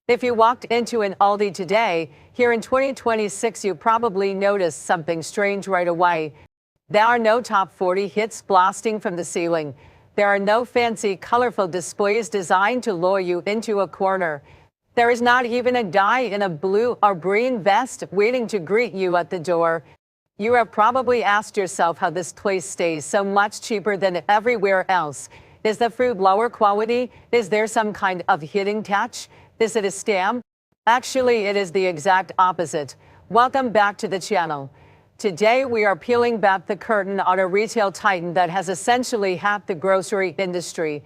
If you walked into an Aldi today, here in 2026, you probably noticed something strange right away. There are no top 40 hits blasting from the ceiling. There are no fancy, colorful displays designed to lure you into a corner. There is not even a guy in a blue or green vest waiting to greet you at the door. You have probably asked yourself how this place stays so much cheaper than everywhere else. Is the food lower quality? Is there some kind of hidden catch? Is it a scam? Actually, it is the exact opposite. Welcome back to the channel. Today, we are peeling back the curtain on a retail titan that has essentially hacked the grocery industry.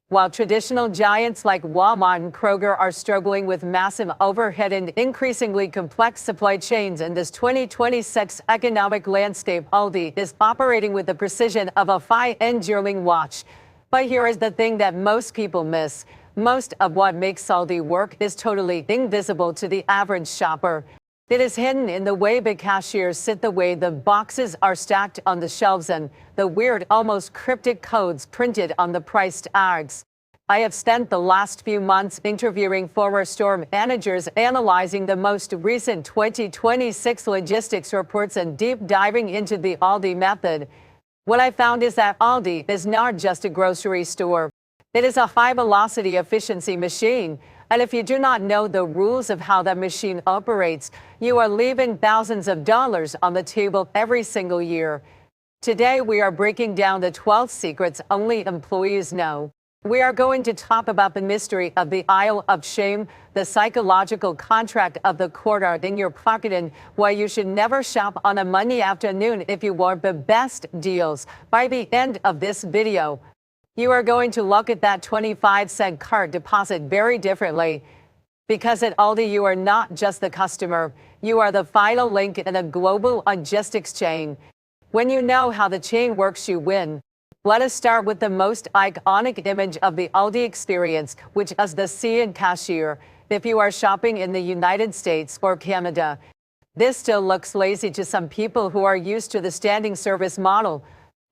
While traditional giants like Walmart and Kroger are struggling with massive overhead and increasingly complex supply chains in this 2026 economic landscape, Aldi is operating with the precision of a fine jewelry watch. But here is the thing that most people miss. Most of what makes Aldi work is totally invisible to the average shopper. It is hidden in the way the cashiers sit, the way the boxes are stacked on the shelves, and the weird, almost cryptic codes printed on the price tags. I have spent the last few months interviewing former store managers, analyzing the most recent 2026 logistics reports, and deep diving into the Aldi method. What I found is that Aldi is not just a grocery store. It is a high-velocity efficiency machine. And if you do not know the rules of how that machine operates, you are leaving thousands of dollars on the table every single year. Today, we are breaking down the 12 secrets only employees know. We are going to talk about the mystery of the aisle of shame, the psychological contract of the quarter in your pocket, and why you should never shop on a Monday afternoon if you want the best deals. By the end of this video, you are going to look at that 25-cent card deposit very differently. Because at Aldi, you are not just the customer. You are the final link in a global logistics chain. When you know how the chain works, you win. Let us start with the most iconic image of the Aldi experience, which is the seated cashier. If you are shopping in the United States or Canada, this still looks lazy to some people who are used to the standing service model.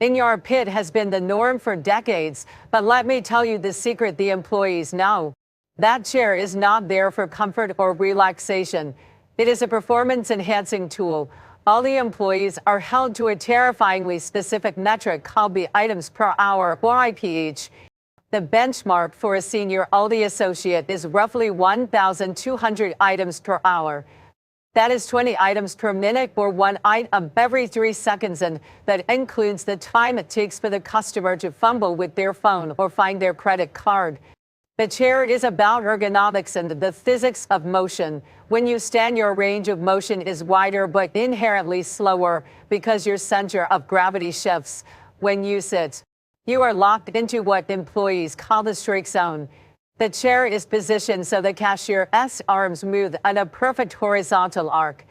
In your pit has been the norm for decades, but let me tell you the secret the employees know. That chair is not there for comfort or relaxation. It is a performance-enhancing tool. All the employees are held to a terrifyingly specific metric called the items per hour, or IPH. The benchmark for a senior Aldi associate is roughly 1,200 items per hour. That is 20 items per minute, or one item every 3 seconds, and that includes the time it takes for the customer to fumble with their phone or find their credit card. The chair is about ergonomics and the physics of motion. When you stand, your range of motion is wider but inherently slower because your center of gravity shifts. When you sit, you are locked into what employees call the strike zone. The chair is positioned so the cashier's arms move in a perfect horizontal arc.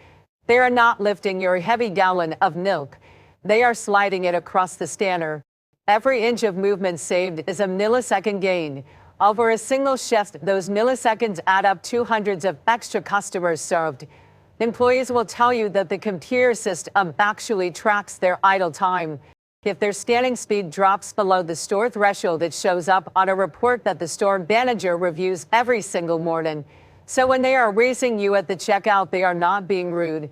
They are not lifting your heavy gallon of milk. They are sliding it across the scanner. Every inch of movement saved is a millisecond gain. Over a single shift, those milliseconds add up to hundreds of extra customers served. Employees will tell you that the computer system actually tracks their idle time. If their scanning speed drops below the store threshold, it shows up on a report that the store manager reviews every single morning. So when they are racing you at the checkout, they are not being rude.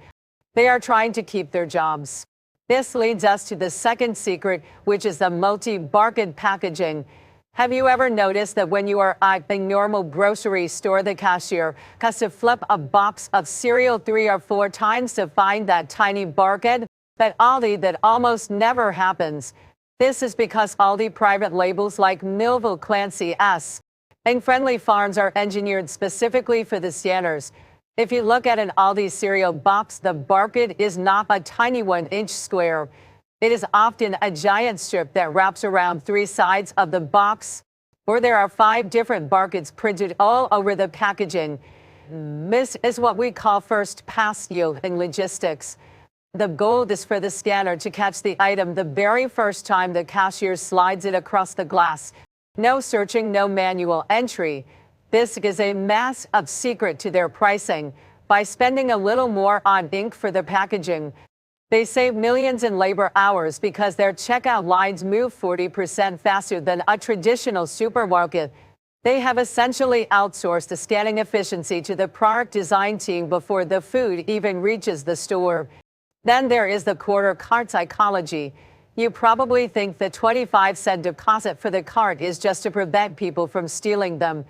They are trying to keep their jobs. This leads us to the second secret, which is the multi-barcode packaging. Have you ever noticed that when you are at a normal grocery store, the cashier has to flip a box of cereal 3 or 4 times to find that tiny barcode? At Aldi, that almost never happens. This is because Aldi private labels like Millville Clancy S. and Friendly Farms are engineered specifically for the scanners. If you look at an Aldi cereal box, the barcode is not a tiny 1-inch square. It is often a giant strip that wraps around 3 sides of the box, or there are 5 different barcodes printed all over the packaging. This is what we call first pass yield in logistics. The goal is for the scanner to catch the item the very first time the cashier slides it across the glass. No searching, no manual entry. This is a massive secret to their pricing. By spending a little more on ink for the packaging, they save millions in labor hours because their checkout lines move 40% faster than a traditional supermarket. They have essentially outsourced the scanning efficiency to the product design team before the food even reaches the store. Then there is the quarter cart psychology. You probably think the 25-cent deposit for the cart is just to prevent people from stealing them.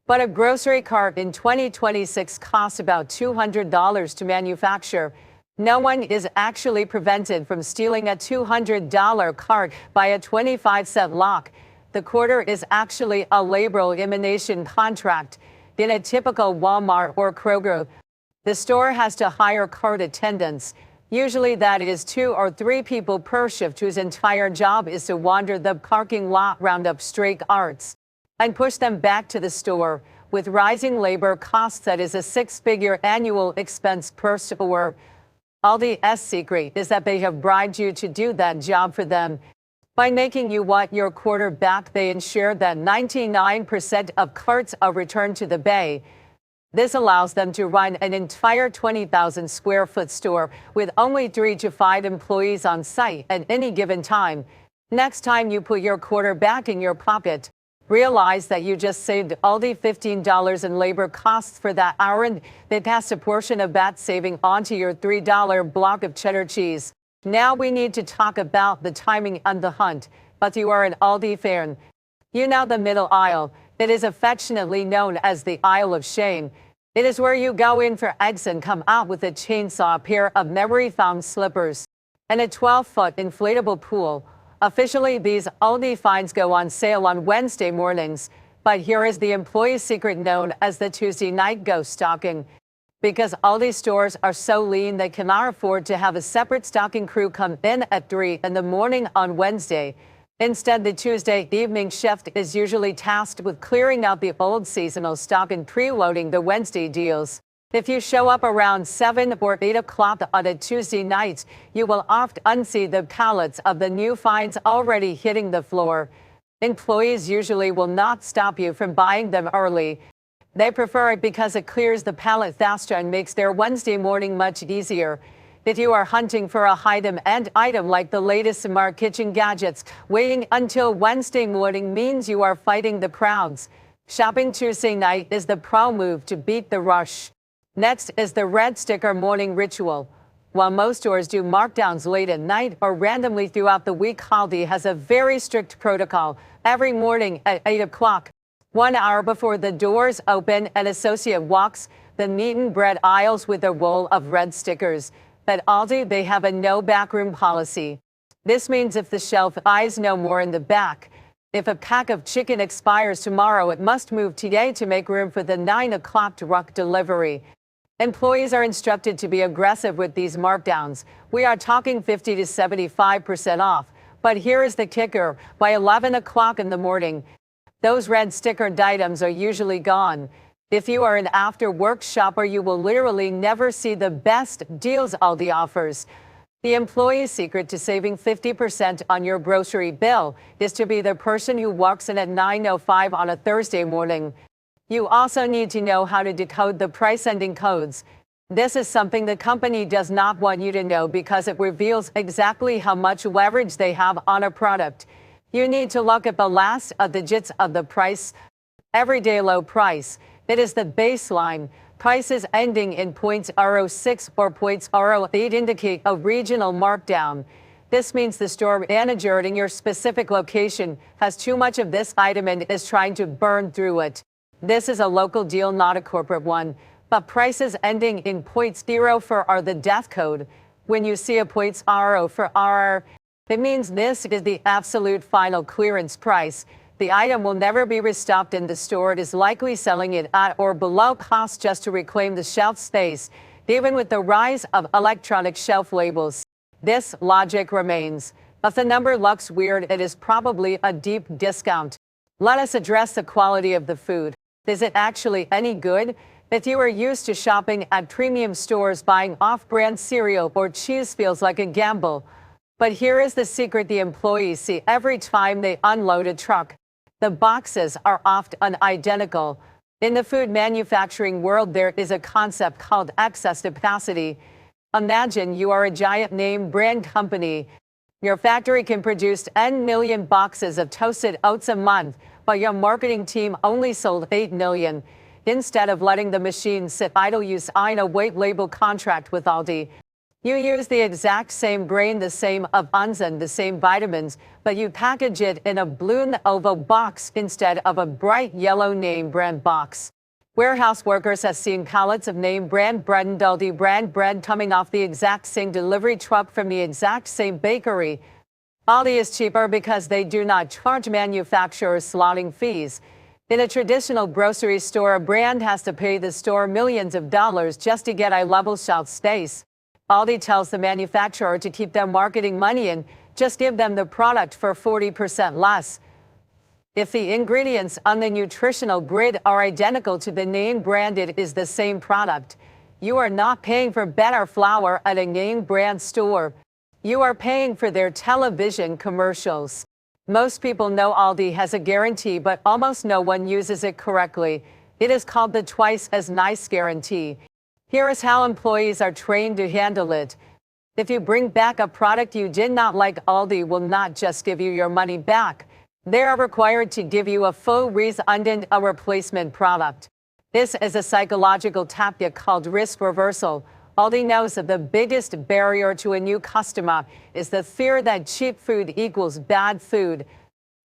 But a grocery cart in 2026 costs about $200 to manufacture. No one is actually prevented from stealing a $200 cart by a 25-cent lock. The quarter is actually a labor elimination contract. In a typical Walmart or Kroger, the store has to hire cart attendants. Usually that is 2 or 3 people per shift whose entire job is to wander the parking lot, round up stray carts, and push them back to the store. With rising labor costs, that is a 6-figure annual expense per store. Aldi's secret is that they have bribed you to do that job for them. By making you want your quarter back, they ensure that 99% of carts are returned to the bay. This allows them to run an entire 20,000 square foot store with only 3 to 5 employees on site at any given time. Next time you put your quarter back in your pocket, realize that you just saved Aldi $15 in labor costs for that hour, and they passed a portion of that saving onto your $3 block of cheddar cheese. Now we need to talk about the timing and the hunt. But you are an Aldi fan. You know the middle aisle. It is affectionately known as the aisle of shame. It is where you go in for eggs and come out with a chainsaw, pair of memory foam slippers, and a 12-foot inflatable pool. Officially, these Aldi finds go on sale on Wednesday mornings. But here is the employee secret known as the Tuesday night ghost stocking. Because Aldi stores are so lean, they cannot afford to have a separate stocking crew come in at 3 in the morning on Wednesday. Instead, the Tuesday evening shift is usually tasked with clearing out the old seasonal stock and preloading the Wednesday deals. If you show up around 7 or 8 o'clock on a Tuesday night, you will often see the pallets of the new finds already hitting the floor. Employees usually will not stop you from buying them early. They prefer it because it clears the pallet faster and makes their Wednesday morning much easier. If you are hunting for a high-demand item like the latest smart kitchen gadgets, waiting until Wednesday morning means you are fighting the crowds. Shopping Tuesday night is the pro move to beat the rush. Next is the red sticker morning ritual. While most stores do markdowns late at night or randomly throughout the week, Aldi has a very strict protocol. Every morning at 8 o'clock, 1 hour before the doors open, an associate walks the meat and bread aisles with a roll of red stickers. At Aldi, they have a no backroom policy. This means if the shelf eyes no more in the back. If a pack of chicken expires tomorrow, it must move today to make room for the 9 o'clock truck delivery. Employees are instructed to be aggressive with these markdowns. We are talking 50 to 75% off. But here is the kicker. By 11 o'clock in the morning, those red stickered items are usually gone. If you are an after-work shopper, you will literally never see the best deals Aldi offers. The employee's secret to saving 50% on your grocery bill is to be the person who walks in at 9:05 on a Thursday morning. You also need to know how to decode the price-ending codes. This is something the company does not want you to know because it reveals exactly how much leverage they have on a product. You need to look at the last digits of the price. Everyday low price. It is the baseline. Prices ending in .06 or .08 indicate a regional markdown. This means the store manager in your specific location has too much of this item and is trying to burn through it. This is a local deal, not a corporate one. But prices ending in .04 are the death code. When you see a .0 for RR, it means this is the absolute final clearance price. The item will never be restocked in the store. It is likely selling it at or below cost just to reclaim the shelf space. Even with the rise of electronic shelf labels, this logic remains. If the number looks weird, it is probably a deep discount. Let us address the quality of the food. Is it actually any good? If you are used to shopping at premium stores, buying off-brand cereal or cheese feels like a gamble. But here is the secret the employees see every time they unload a truck. The boxes are often identical. In the food manufacturing world, there is a concept called excess capacity. Imagine you are a giant name brand company. Your factory can produce 10 million boxes of toasted oats a month, but your marketing team only sold 8 million. Instead of letting the machine sit idle, you sign a white label contract with Aldi. You use the exact same grain, the same ovens, and the same vitamins, but you package it in a blue oval box instead of a bright yellow name brand box. Warehouse workers have seen pallets of name brand bread and Aldi brand bread coming off the exact same delivery truck from the exact same bakery. Aldi is cheaper because they do not charge manufacturers slotting fees. In a traditional grocery store, a brand has to pay the store millions of dollars just to get eye-level shelf space. Aldi tells the manufacturer to keep their marketing money and just give them the product for 40% less. If the ingredients on the nutritional grid are identical to the name brand, it is the same product. You are not paying for better flour at a name brand store. You are paying for their television commercials. Most people know Aldi has a guarantee, but almost no one uses it correctly. It is called the twice as nice guarantee. Here is how employees are trained to handle it. If you bring back a product you did not like, Aldi will not just give you your money back. They are required to give you a full refund, a replacement product. This is a psychological tactic called risk reversal. Aldi knows that the biggest barrier to a new customer is the fear that cheap food equals bad food.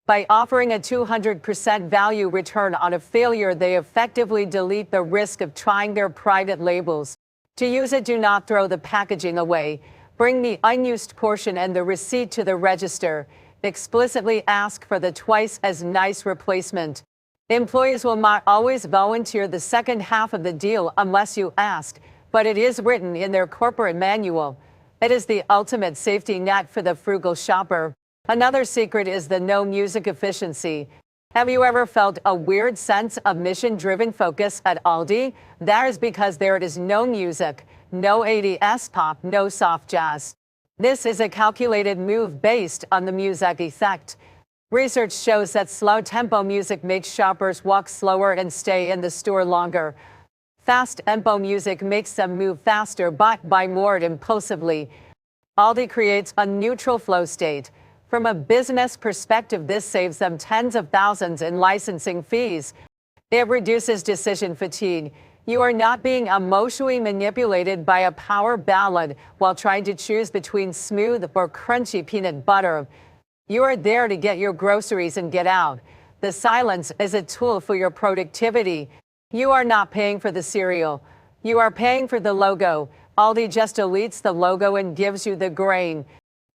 By offering a 200% value return on a failure, they effectively delete the risk of trying their private labels. To use it, do not throw the packaging away. Bring the unused portion and the receipt to the register. Explicitly ask for the twice as nice replacement. Employees will not always volunteer the second half of the deal unless you ask, but it is written in their corporate manual. It is the ultimate safety net for the frugal shopper. Another secret is the no music efficiency. Have you ever felt a weird sense of mission-driven focus at Aldi? That is because there is no music, no 80s pop, no soft jazz. This is a calculated move based on the music effect. Research shows that slow-tempo music makes shoppers walk slower and stay in the store longer. Fast-tempo music makes them move faster but buy more impulsively. Aldi creates a neutral flow state. From a business perspective, this saves them tens of thousands in licensing fees. It reduces decision fatigue. You are not being emotionally manipulated by a power ballad while trying to choose between smooth or crunchy peanut butter. You are there to get your groceries and get out. The silence is a tool for your productivity. You are not paying for the cereal. You are paying for the logo. Aldi just deletes the logo and gives you the grain.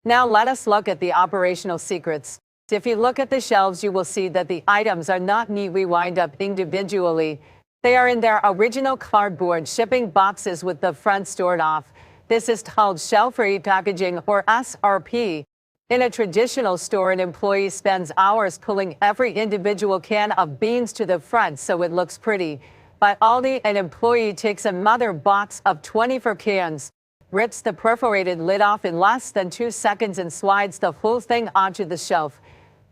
Now let us look at the operational secrets. If you look at the shelves, you will see that the items are not neatly lined up individually. They are in their original cardboard shipping boxes with the front stored off. This is called shelf-free packaging, or SRP. In a traditional store, an employee spends hours pulling every individual can of beans to the front so it looks pretty. By Aldi, an employee takes a mother box of 24 cans, rips the perforated lid off in less than 2 seconds and slides the whole thing onto the shelf.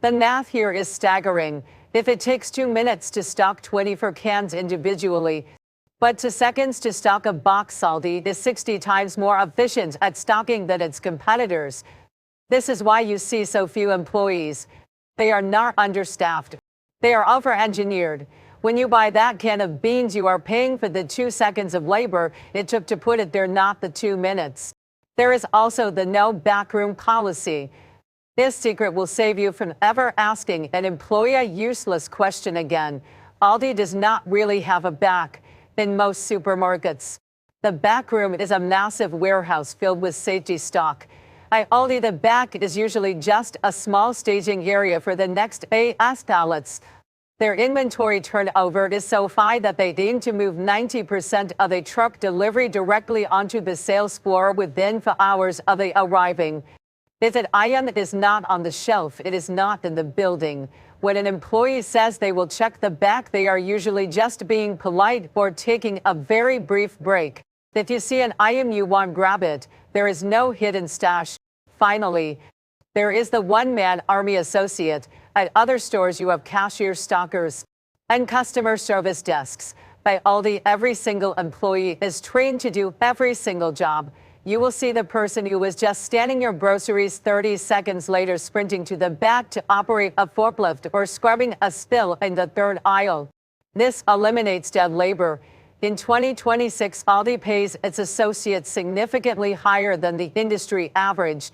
The math here is staggering. If it takes 2 minutes to stock 24 cans individually, but 2 seconds to stock a box, Aldi is 60 times more efficient at stocking than its competitors. This is why you see so few employees. They are not understaffed. They are over-engineered. When you buy that can of beans, you are paying for the 2 seconds of labor it took to put it there, not the 2 minutes. There is also the no backroom policy. This secret will save you from ever asking an employee a useless question again. Aldi does not really have a back in most supermarkets. The backroom is a massive warehouse filled with safety stock. At Aldi, the back is usually just a small staging area for the next AS pallets. Their inventory turnover is so high that they aim to move 90% of a truck delivery directly onto the sales floor within 4 hours of it arriving. If an item is not on the shelf, it is not in the building. When an employee says they will check the back, they are usually just being polite or taking a very brief break. If you see an item you want, grab it. There is no hidden stash. Finally, there is the one-man army associate. At other stores, you have cashier, stockers, and customer service desks. By Aldi, every single employee is trained to do every single job. you will see the person who was just scanning your groceries 30 seconds later sprinting to the back to operate a forklift or scrubbing a spill in the third aisle. This eliminates dead labor. In 2026, Aldi pays its associates significantly higher than the industry average,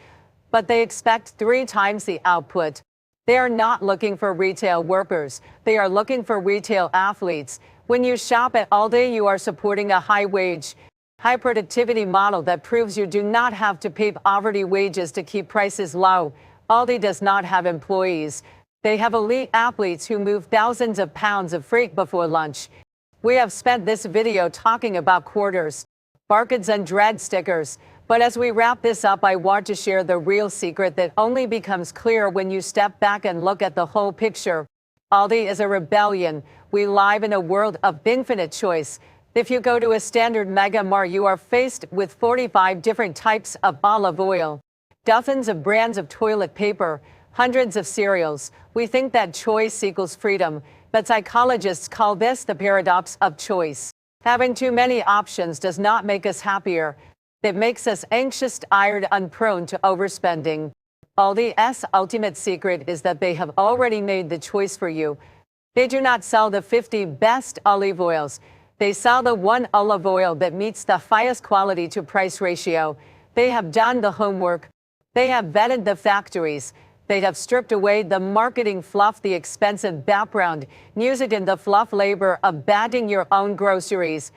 but they expect 3 times the output. They are not looking for retail workers. They are looking for retail athletes. When you shop at Aldi, you are supporting a high-wage, high-productivity model that proves you do not have to pay poverty wages to keep prices low. Aldi does not have employees. They have elite athletes who move thousands of pounds of freight before lunch. We have spent this video talking about quarters, barcodes, and dread stickers. But as we wrap this up, I want to share the real secret that only becomes clear when you step back and look at the whole picture. Aldi is a rebellion. We live in a world of infinite choice. If you go to a standard Mega Mart, you are faced with 45 different types of olive oil, dozens of brands of toilet paper, hundreds of cereals. We think that choice equals freedom, but psychologists call this the paradox of choice. Having too many options does not make us happier. It makes us anxious, tired, and prone to overspending. Aldi's ultimate secret is that they have already made the choice for you. They do not sell the 50 best olive oils. They sell the one olive oil that meets the highest quality to price ratio. They have done the homework. They have vetted the factories. They have stripped away the marketing fluff, the expensive background music, and the fluff labor of bagging your own groceries.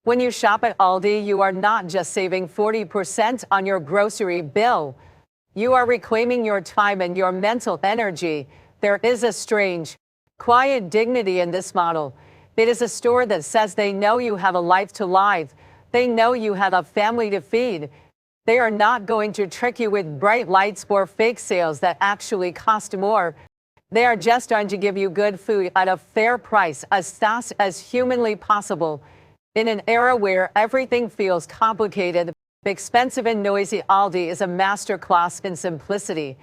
When you shop at Aldi, you are not just saving 40% on your grocery bill. You are reclaiming your time and your mental energy. There is a strange, quiet dignity in this model. It is a store that says they know you have a life to live. They know you have a family to feed. They are not going to trick you with bright lights or fake sales that actually cost more. They are just trying to give you good food at a fair price, as fast as humanly possible. In an era where everything feels complicated, expensive, and noisy, Aldi is a masterclass in simplicity.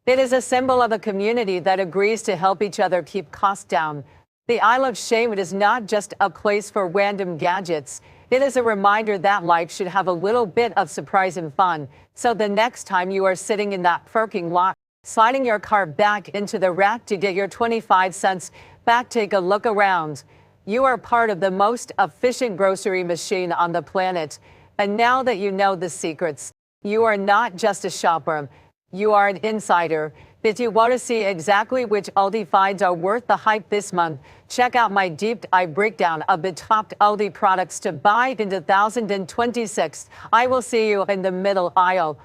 It is a symbol of a community that agrees to help each other keep costs down. The Isle of Shame is not just a place for random gadgets. It is a reminder that life should have a little bit of surprise and fun. So the next time you are sitting in that parking lot, sliding your car back into the rack to get your 25 cents back, take a look around. You are part of the most efficient grocery machine on the planet. And now that you know the secrets, you are not just a shopper. You are an insider. If you want to see exactly which Aldi finds are worth the hype this month, check out my deep dive breakdown of the top Aldi products to buy in 2026. I will see you in the middle aisle.